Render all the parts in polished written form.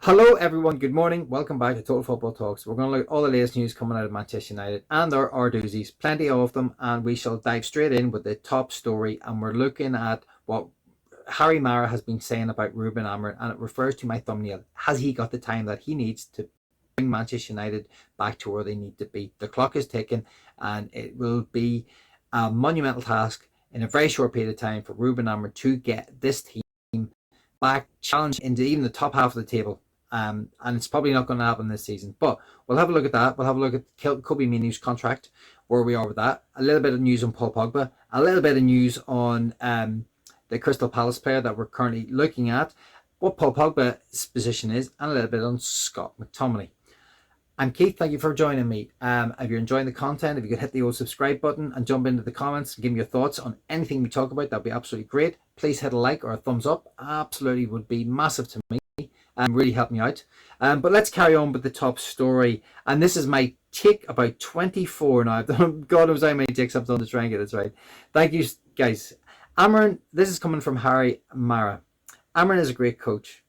Hello everyone, good morning, welcome back to Total Football Talks. We're going to look at all the latest news coming out of Manchester United, and there are doozies, plenty of them, and we shall dive straight in with the top story. And we're looking at what Marra has been saying about Rubin Amorim, and it refers to my thumbnail. Has he got the time that he needs to bring Manchester United back to where they need to be? The clock is ticking, and it will be a monumental task in a very short period of time for Rubin Amorim to get this team back, challenge into even the top half of the table. And it's probably not going to happen this season. But we'll have a look at that. We'll have a look at Kobbie Mainoo's contract, where we are with that. A little bit of news on Paul Pogba. A little bit of news on the Crystal Palace player that we're currently looking at, what Paul Pogba's position is, and a little bit on Scott McTominay. I'm Keith. Thank you for joining me. If you're enjoying the content, if you could hit the old subscribe button and jump into the comments and give me your thoughts on anything we talk about, that'd be absolutely great. Please hit a like or a thumbs up. Absolutely would be massive to me. Really help me out. But let's carry on with the top story. And this is my take about 24 now. I've done, God knows how many takes I've done to try and get this right. Thank you, guys. Amorim, this is coming from Marra. Amorim is a great coach.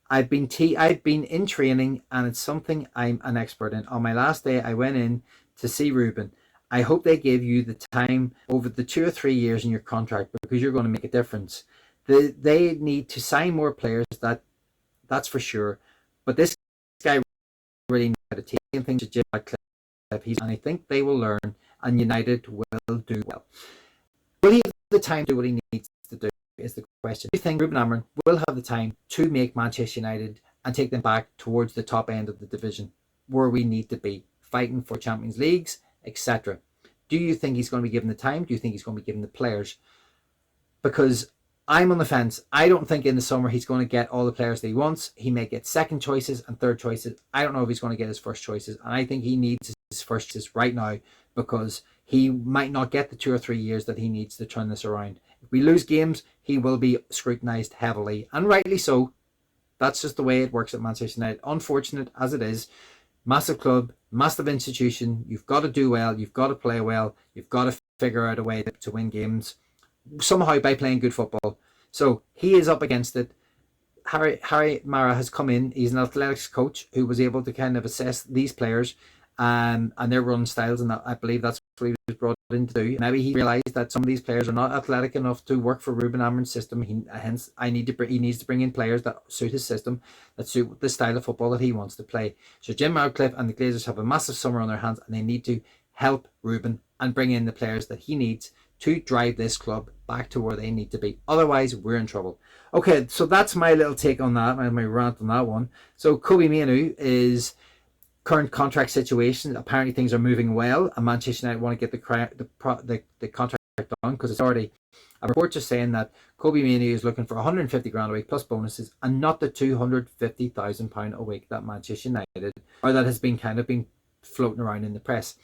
I've been in training, and it's something I'm an expert in. On my last day, I went in to see Ruben. I hope they give you the time over the 2 or 3 years in your contract, because you're going to make a difference. They need to sign more players, that's for sure. But this guy really knows how to take things to Jim Cliff. And I think they will learn, and United will do well. Will he have the time to do what he needs to do is the question. Do you think Rubin Amorim will have the time to make Manchester United and take them back towards the top end of the division, where we need to be, fighting for Champions Leagues, etc.? Do you think he's going to be given the time? Do you think he's going to be given the players? Because I'm on the fence. I don't think in the summer he's going to get all the players that he wants. He may get second choices and third choices. I don't know if he's going to get his first choices. And I think he needs his first choices right now, because he might not get the 2 or 3 years that he needs to turn this around. If we lose games, he will be scrutinised heavily, and rightly so. That's just the way it works at Manchester United. Unfortunate as it is. Massive club, massive institution. You've got to do well. You've got to play well. You've got to figure out a way to win games, somehow, by playing good football. So he is up against it. Marra has come in. He's an athletics coach who was able to kind of assess these players and their run styles, and I believe that's what he was brought in to do. Maybe he realised that some of these players are not athletic enough to work for Rubin Amorim's system. He needs to bring in players that suit his system, that suit the style of football that he wants to play. So Jim Ratcliffe and the Glazers have a massive summer on their hands, and they need to help Ruben and bring in the players that he needs to drive this club back to where they need to be. Otherwise, we're in trouble. Okay, so that's my little take on that, my rant on that one. So Kobbie Mainoo is current contract situation. Apparently things are moving well, and Manchester United want to get the contract done, because it's already a report just saying that Kobbie Mainoo is looking for 150 grand a week plus bonuses, and not the 250,000 pound a week that Manchester United, or that has been kind of been floating around in the press.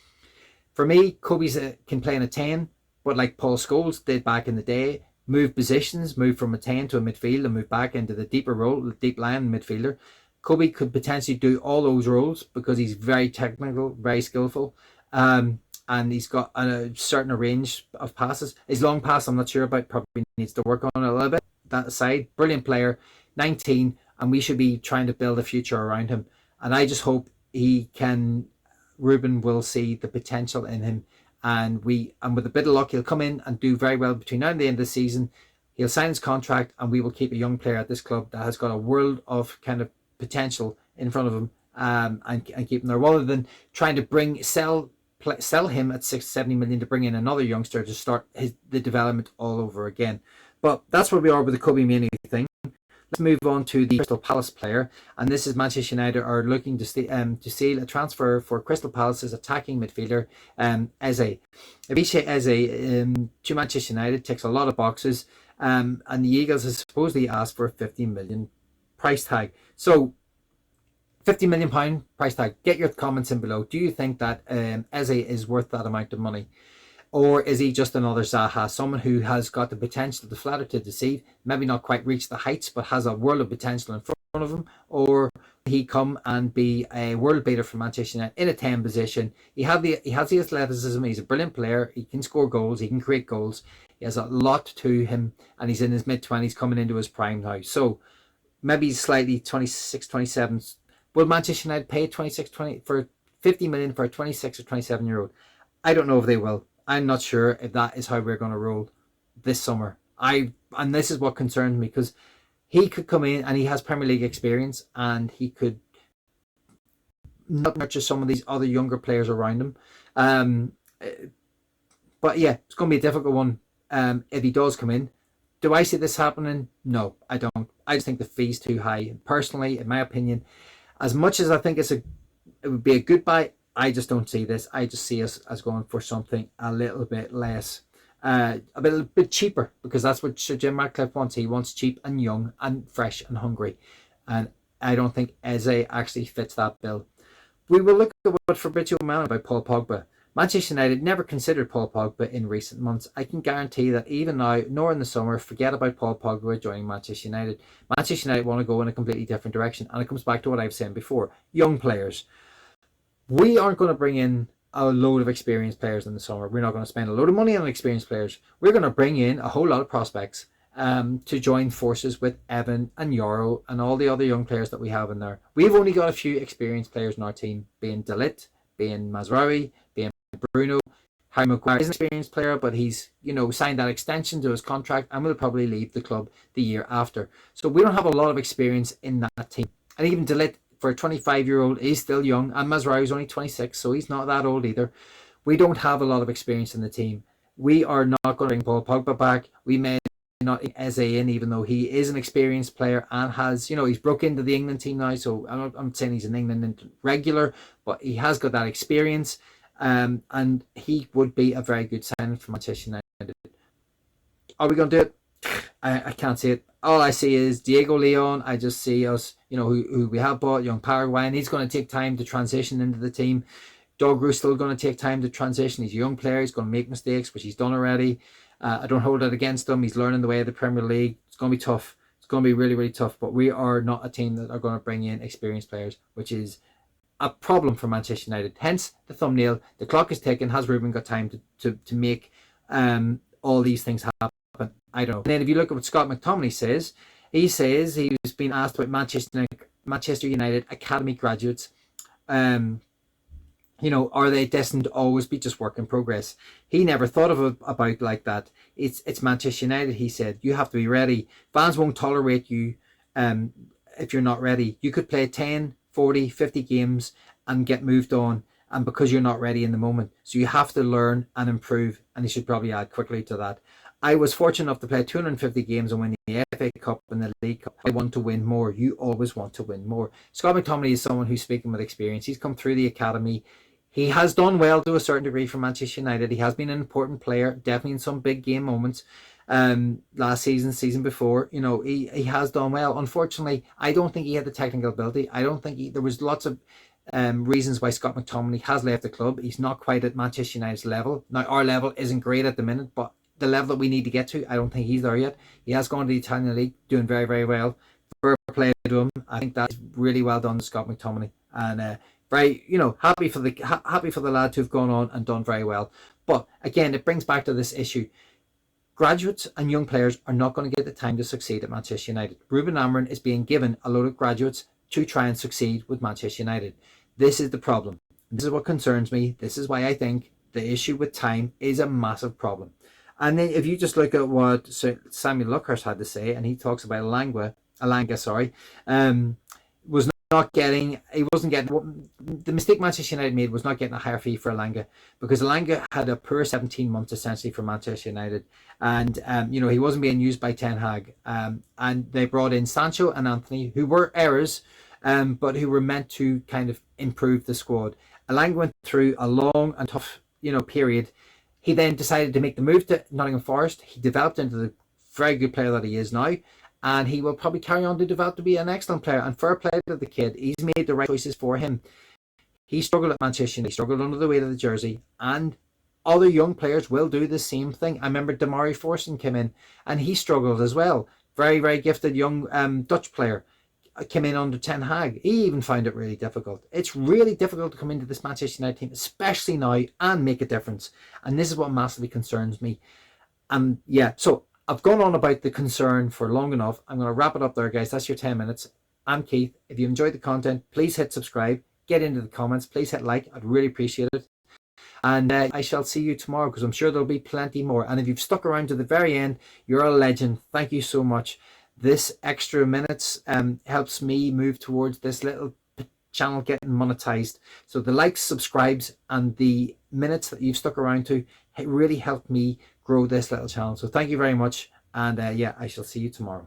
For me, Kobbie's can play in a 10, but like Paul Scholes did back in the day, move positions, move from a 10 to a midfield, and move back into the deeper role, the deep line midfielder. Kobbie could potentially do all those roles, because he's very technical, very skillful, and he's got a certain range of passes. His long pass, I'm not sure about, probably needs to work on it a little bit. That aside, brilliant player, 19, and we should be trying to build a future around him. And I just hope Ruben will see the potential in him, and with a bit of luck, he'll come in and do very well between now and the end of the season. He'll sign his contract, and we will keep a young player at this club that has got a world of kind of potential in front of him, and keep him there, rather than trying to sell him at 60-70 million to bring in another youngster to start the development all over again. But that's where we are with the Kobbie Mainoo thing. Let's move on to the Crystal Palace player, and this is Manchester United are looking to seal a transfer for Crystal Palace's attacking midfielder, Eze. Eberechi Eze to Manchester United ticks a lot of boxes, and the Eagles has supposedly asked for a 50 million price tag. So £50 million price tag. Get your comments in below. Do you think that Eze is worth that amount of money? Or is he just another Zaha, someone who has got the potential to flatter, to deceive, maybe not quite reach the heights, but has a world of potential in front of him? Or he come and be a world beater for Manchester United in a 10 position? He has the athleticism. He's a brilliant player. He can score goals. He can create goals. He has a lot to him, and he's in his mid-20s, coming into his prime now. So maybe slightly 26, 27. Will Manchester United pay 20 for 50 million for a 26 or 27-year-old? I don't know if they will. I'm not sure if that is how we're going to roll this summer. And this is what concerns me, because he could come in and he has Premier League experience and he could nurture some of these other younger players around him. But yeah, it's going to be a difficult one if he does come in. Do I see this happening? No, I don't. I just think the fee's too high. Personally, in my opinion, as much as I think it would be a good buy, I just don't see this. I just see us as going for something a little bit less, a bit cheaper, because that's what Sir Jim Ratcliffe wants. He wants cheap and young and fresh and hungry. And I don't think Eze actually fits that bill. We will look at what Fabrizio Romano about Paul Pogba. Manchester United never considered Paul Pogba in recent months. I can guarantee that even now, nor in the summer, forget about Paul Pogba joining Manchester United. Manchester United want to go in a completely different direction. And it comes back to what I've said before. Young players. We aren't going to bring in a load of experienced players in the summer. We're not going to spend a load of money on experienced players. We're going to bring in a whole lot of prospects to join forces with Evan and Yoro and all the other young players that we have in there. We've only got a few experienced players in our team, being De Ligt, being Mazraoui, being Bruno. Harry Maguire is an experienced player, but he's signed that extension to his contract and will probably leave the club the year after. So we don't have a lot of experience in that team. And even De Ligt, for a 25-year-old, is still young, and Mazraoui is only 26, so he's not that old either. We don't have a lot of experience in the team. We are not going to bring Paul Pogba back. We may not Eze in, even though he is an experienced player and has, he's broke into the England team now. So I'm saying he's an England regular, but he has got that experience. And he would be a very good signing for Manchester United. Are we going to do it? I can't see it. All I see is Diego Leon. I just see us, who we have bought, young Paraguayan. He's going to take time to transition into the team. Dogru's still going to take time to transition. He's a young player. He's going to make mistakes, which he's done already. I don't hold it against him. He's learning the way of the Premier League. It's going to be tough. It's going to be really, really tough. But we are not a team that are going to bring in experienced players, which is a problem for Manchester United. Hence the thumbnail. The clock is ticking. Has Ruben got time to make all these things happen? I don't know. And then if you look at what Scott McTominay says, he says he's been asked about Manchester United academy graduates. Are they destined to always be just work in progress? He never thought of it about like that. It's Manchester United, he said. You have to be ready. Fans won't tolerate you if you're not ready. You could play 10, 40, 50 games and get moved on, and because you're not ready in the moment. So you have to learn and improve, and he should probably add quickly to that. I was fortunate enough to play 250 games and win the FA Cup and the League Cup. I want to win more. You always want to win more. Scott McTominay is someone who's speaking with experience. He's come through the academy. He has done well to a certain degree for Manchester United. He has been an important player, definitely in some big game moments. Last season before, he has done well. Unfortunately, I don't think he had the technical ability. I don't think there was lots of reasons why Scott McTominay has left the club. He's not quite at Manchester United's level. Now, our level isn't great at the minute, but the level that we need to get to, I don't think he's there yet. He has gone to the Italian League, doing very, very well. Fair play to him. I think that's really well done to Scott McTominay, and very, happy for the lad to have gone on and done very well. But again, it brings back to this issue. Graduates and young players are not going to get the time to succeed at Manchester United. Rubin Amorim is being given a load of graduates to try and succeed with Manchester United. This is the problem. This is what concerns me. This is why I think the issue with time is a massive problem. And then if you just look at what Samuel Luckhurst had to say, and he talks about Elnaga, he wasn't getting, the mistake Manchester United made was not getting a higher fee for Elnaga, because Elnaga had a poor 17 months essentially for Manchester United, and he wasn't being used by Ten Hag, and they brought in Sancho and Anthony, who were errors, but who were meant to kind of improve the squad. Elnaga went through a long and tough period. He then decided to make the move to Nottingham Forest. He developed into the very good player that he is now, and he will probably carry on to develop to be an excellent player. And fair play to the kid. He's made the right choices for him. He struggled at Manchester United. He struggled under the weight of the jersey. And other young players will do the same thing. I remember Damari Forson came in, and he struggled as well. Very, very gifted young Dutch player. Came in under Ten Hag. He even found it really difficult. It's really difficult to come into this Manchester United team, especially now, and make a difference. And this is what massively concerns me. So I've gone on about the concern for long enough. I'm going to wrap it up there, guys. That's your 10 minutes. I'm Keith. If you enjoyed the content, please hit subscribe. Get into the comments. Please hit like. I'd really appreciate it. And I shall see you tomorrow, because I'm sure there'll be plenty more. And if you've stuck around to the very end, you're a legend. Thank you so much. This extra minutes helps me move towards this little channel getting monetized. So the likes, subscribes, and the minutes that you've stuck around to really helped me grow this little channel. So thank you very much. And yeah, I shall see you tomorrow.